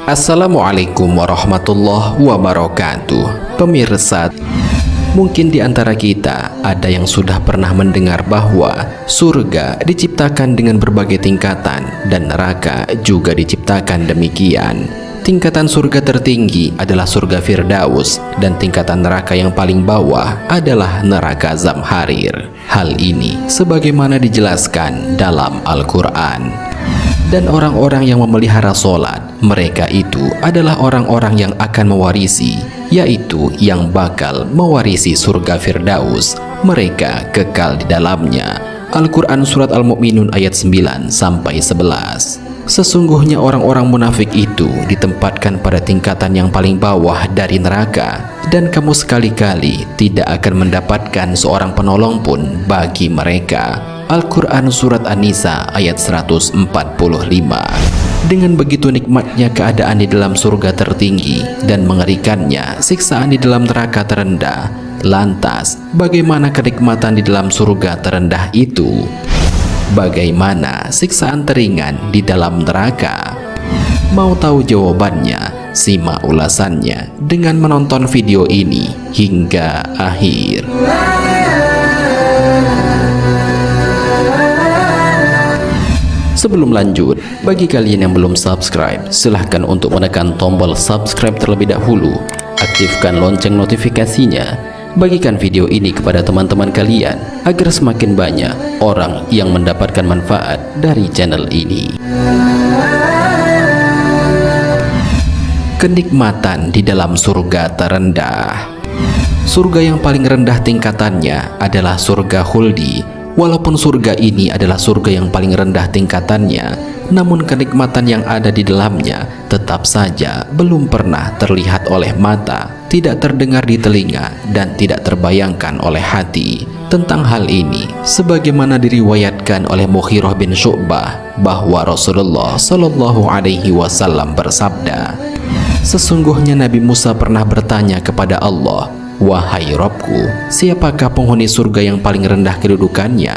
Assalamualaikum warahmatullahi wabarakatuh. Pemirsa, mungkin di antara kita ada yang sudah pernah mendengar bahwa surga diciptakan dengan berbagai tingkatan dan neraka juga diciptakan demikian. Tingkatan surga tertinggi adalah surga Firdaus dan tingkatan neraka yang paling bawah adalah neraka Zamharir. Hal ini sebagaimana dijelaskan dalam Al-Quran. Dan orang-orang yang memelihara sholat, mereka itu adalah orang-orang yang akan mewarisi, yaitu yang bakal mewarisi surga Firdaus. Mereka kekal di dalamnya. Al-Quran Surat Al-Mu'minun ayat 9-11. Sesungguhnya orang-orang munafik itu ditempatkan pada tingkatan yang paling bawah dari neraka, dan kamu sekali-kali tidak akan mendapatkan seorang penolong pun bagi mereka. Al-Quran Surat An-Nisa ayat 145. Dengan begitu nikmatnya keadaan di dalam surga tertinggi dan mengerikannya siksaan di dalam neraka terendah. Lantas, bagaimana kenikmatan di dalam surga terendah itu? Bagaimana siksaan teringan di dalam neraka? Mau tahu jawabannya? Simak ulasannya dengan menonton video ini hingga akhir. Sebelum lanjut, bagi kalian yang belum subscribe, silahkan untuk menekan tombol subscribe terlebih dahulu. Aktifkan lonceng notifikasinya. Bagikan video ini kepada teman-teman kalian agar semakin banyak orang yang mendapatkan manfaat dari channel ini. Kenikmatan di dalam surga terendah. Surga yang paling rendah tingkatannya adalah surga Khuldi. Walaupun surga ini adalah surga yang paling rendah tingkatannya, namun kenikmatan yang ada di dalamnya tetap saja belum pernah terlihat oleh mata, tidak terdengar di telinga, dan tidak terbayangkan oleh hati. Tentang hal ini, sebagaimana diriwayatkan oleh Mughirah bin Syu'bah bahwa Rasulullah Shallallahu Alaihi Wasallam bersabda, sesungguhnya Nabi Musa pernah bertanya kepada Allah, "Wahai Robku, siapakah penghuni surga yang paling rendah kedudukannya?"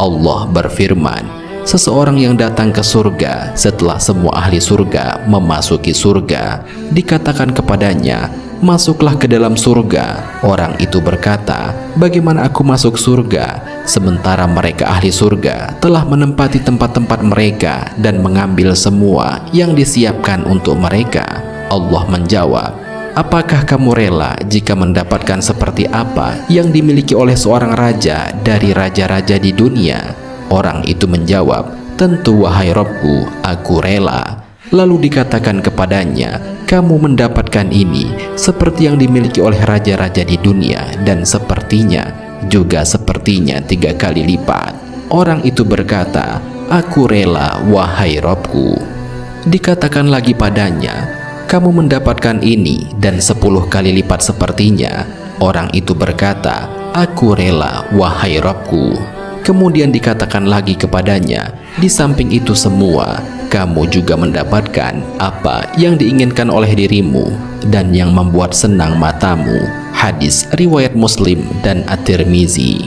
Allah berfirman, seseorang yang datang ke surga setelah semua ahli surga memasuki surga. Dikatakan kepadanya, "Masuklah ke dalam surga." Orang itu berkata, "Bagaimana aku masuk surga sementara mereka ahli surga telah menempati tempat-tempat mereka dan mengambil semua yang disiapkan untuk mereka?" Allah menjawab, "Apakah kamu rela jika mendapatkan seperti apa yang dimiliki oleh seorang raja dari raja-raja di dunia?" Orang itu menjawab, "Tentu wahai Robku, aku rela." Lalu dikatakan kepadanya, "Kamu mendapatkan ini seperti yang dimiliki oleh raja-raja di dunia dan sepertinya 3 kali lipat." Orang itu berkata, "Aku rela wahai Robku." Dikatakan lagi padanya, "Kamu mendapatkan ini dan 10 kali lipat sepertinya." Orang itu berkata, "Aku rela wahai Robku." Kemudian dikatakan lagi kepadanya, "Di samping itu semua, kamu juga mendapatkan apa yang diinginkan oleh dirimu dan yang membuat senang matamu." Hadis riwayat Muslim dan At-Tirmizi.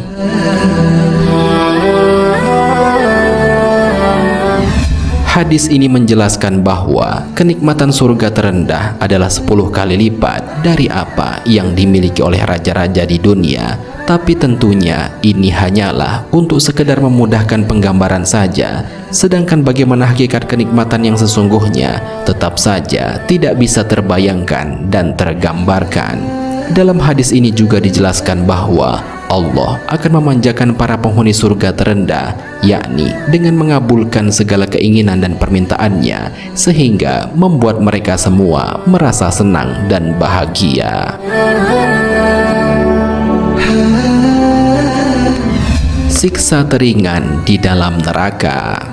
Hadis ini menjelaskan bahwa kenikmatan surga terendah adalah 10 kali lipat dari apa yang dimiliki oleh raja-raja di dunia. Tapi tentunya ini hanyalah untuk sekedar memudahkan penggambaran saja. Sedangkan bagaimana hakikat kenikmatan yang sesungguhnya tetap saja tidak bisa terbayangkan dan tergambarkan. Dalam hadis ini juga dijelaskan bahwa Allah akan memanjakan para penghuni surga terendah, yakni dengan mengabulkan segala keinginan dan permintaannya, sehingga membuat mereka semua merasa senang dan bahagia. Siksa teringan di dalam neraka.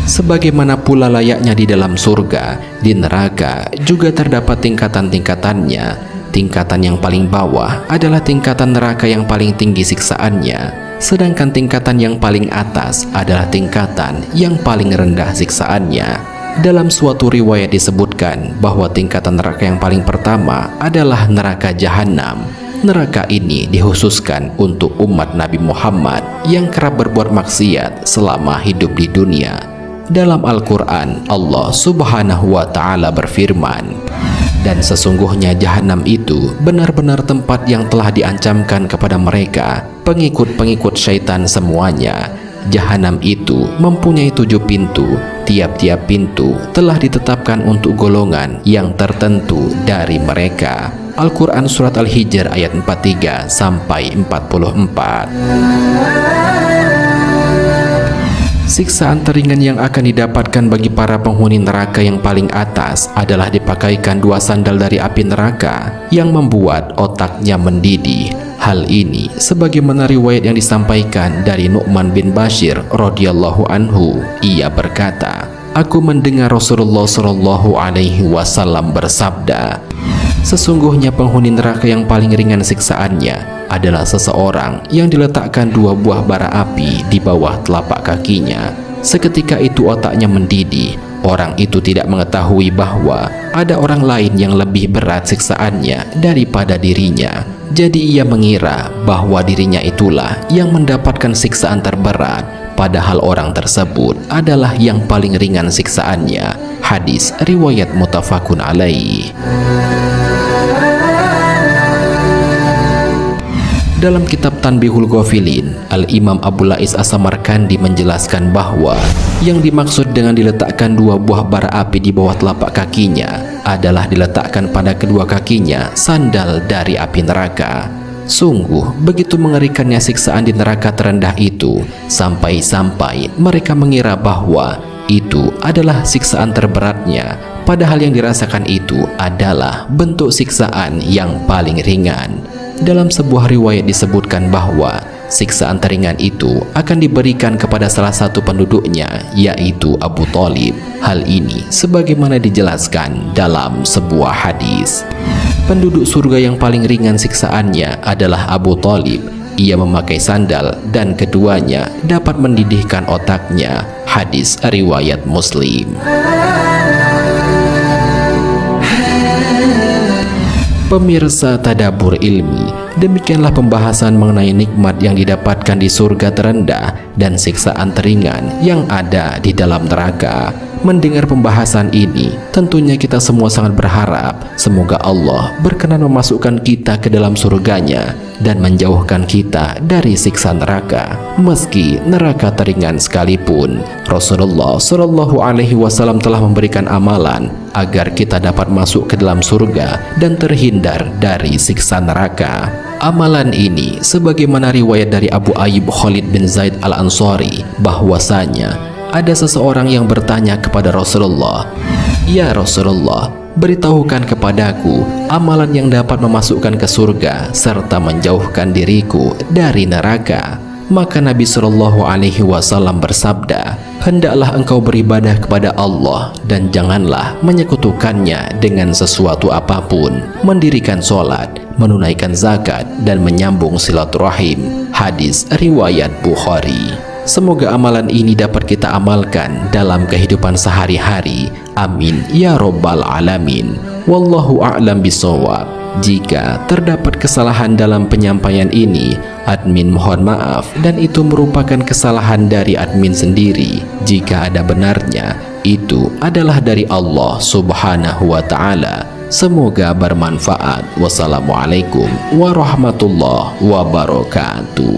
Sebagaimana pula layaknya di dalam surga, di neraka juga terdapat tingkatan-tingkatannya. Tingkatan yang paling bawah adalah tingkatan neraka yang paling tinggi siksaannya, sedangkan tingkatan yang paling atas adalah tingkatan yang paling rendah siksaannya. Dalam suatu riwayat disebutkan bahwa tingkatan neraka yang paling pertama adalah neraka Jahanam. Neraka ini dikhususkan untuk umat Nabi Muhammad yang kerap berbuat maksiat selama hidup di dunia. Dalam Al-Quran, Allah Subhanahu wa Ta'ala berfirman, "Dan sesungguhnya jahanam itu benar-benar tempat yang telah diancamkan kepada mereka, pengikut-pengikut syaitan semuanya. Jahanam itu mempunyai 7 pintu. Tiap-tiap pintu telah ditetapkan untuk golongan yang tertentu dari mereka." Al-Quran Surat Al-Hijr ayat 43 sampai 44. Siksaan teringan yang akan didapatkan bagi para penghuni neraka yang paling atas adalah dipakaikan 2 sandal dari api neraka yang membuat otaknya mendidih. Hal ini sebagaimana riwayat yang disampaikan dari Nu'man bin Bashir radhiyallahu anhu. Ia berkata, "Aku mendengar Rasulullah Shallallahu alaihi wasallam bersabda, sesungguhnya penghuni neraka yang paling ringan siksaannya adalah seseorang yang diletakkan 2 buah bara api di bawah telapak kakinya. Seketika itu otaknya mendidih. Orang itu tidak mengetahui bahwa ada orang lain yang lebih berat siksaannya daripada dirinya. Jadi ia mengira bahwa dirinya itulah yang mendapatkan siksaan terberat, padahal orang tersebut adalah yang paling ringan siksaannya." Hadis riwayat muttafaqun alaih. Dalam kitab Tanbihul Ghafilin, Al-Imam Abu Lais As-Samarkandi menjelaskan bahwa yang dimaksud dengan diletakkan 2 buah bara api di bawah telapak kakinya adalah diletakkan pada kedua kakinya sandal dari api neraka. Sungguh begitu mengerikannya siksaan di neraka terendah itu, sampai-sampai mereka mengira bahwa itu adalah siksaan terberatnya, padahal yang dirasakan itu adalah bentuk siksaan yang paling ringan. Dalam sebuah riwayat disebutkan bahwa siksaan teringan itu akan diberikan kepada salah satu penduduknya, yaitu Abu Thalib. Hal ini sebagaimana dijelaskan dalam sebuah hadis. Penduduk surga yang paling ringan siksaannya adalah Abu Thalib. Ia memakai sandal dan keduanya dapat mendidihkan otaknya. Hadis riwayat Muslim. Pemirsa Tadabbur Ilmi, demikianlah pembahasan mengenai nikmat yang didapatkan di surga terendah dan siksaan teringan yang ada di dalam neraka. Mendengar pembahasan ini, tentunya kita semua sangat berharap semoga Allah berkenan memasukkan kita ke dalam surganya dan menjauhkan kita dari siksa neraka, meski neraka teringan sekalipun. Rasulullah Shallallahu alaihi wasallam telah memberikan amalan agar kita dapat masuk ke dalam surga dan terhindar dari siksa neraka. Amalan ini sebagaimana riwayat dari Abu Ayyub Khalid bin Zaid Al-Ansari bahwasanya ada seseorang yang bertanya kepada Rasulullah, "Ya Rasulullah, beritahukan kepadaku amalan yang dapat memasukkan ke surga serta menjauhkan diriku dari neraka." Maka Nabi Shallallahu alaihi wasallam bersabda, "Hendaklah engkau beribadah kepada Allah dan janganlah menyekutukannya dengan sesuatu apapun, mendirikan sholat, menunaikan zakat, dan menyambung silaturahim." Hadis riwayat Bukhari. Semoga amalan ini dapat kita amalkan dalam kehidupan sehari-hari. Amin ya robbal alamin. Wallahu a'lam bishawab. Jika terdapat kesalahan dalam penyampaian ini, admin mohon maaf, dan itu merupakan kesalahan dari admin sendiri. Jika ada benarnya, itu adalah dari Allah Subhanahu wa Ta'ala. Semoga bermanfaat. Wassalamualaikum warahmatullahi wabarakatuh.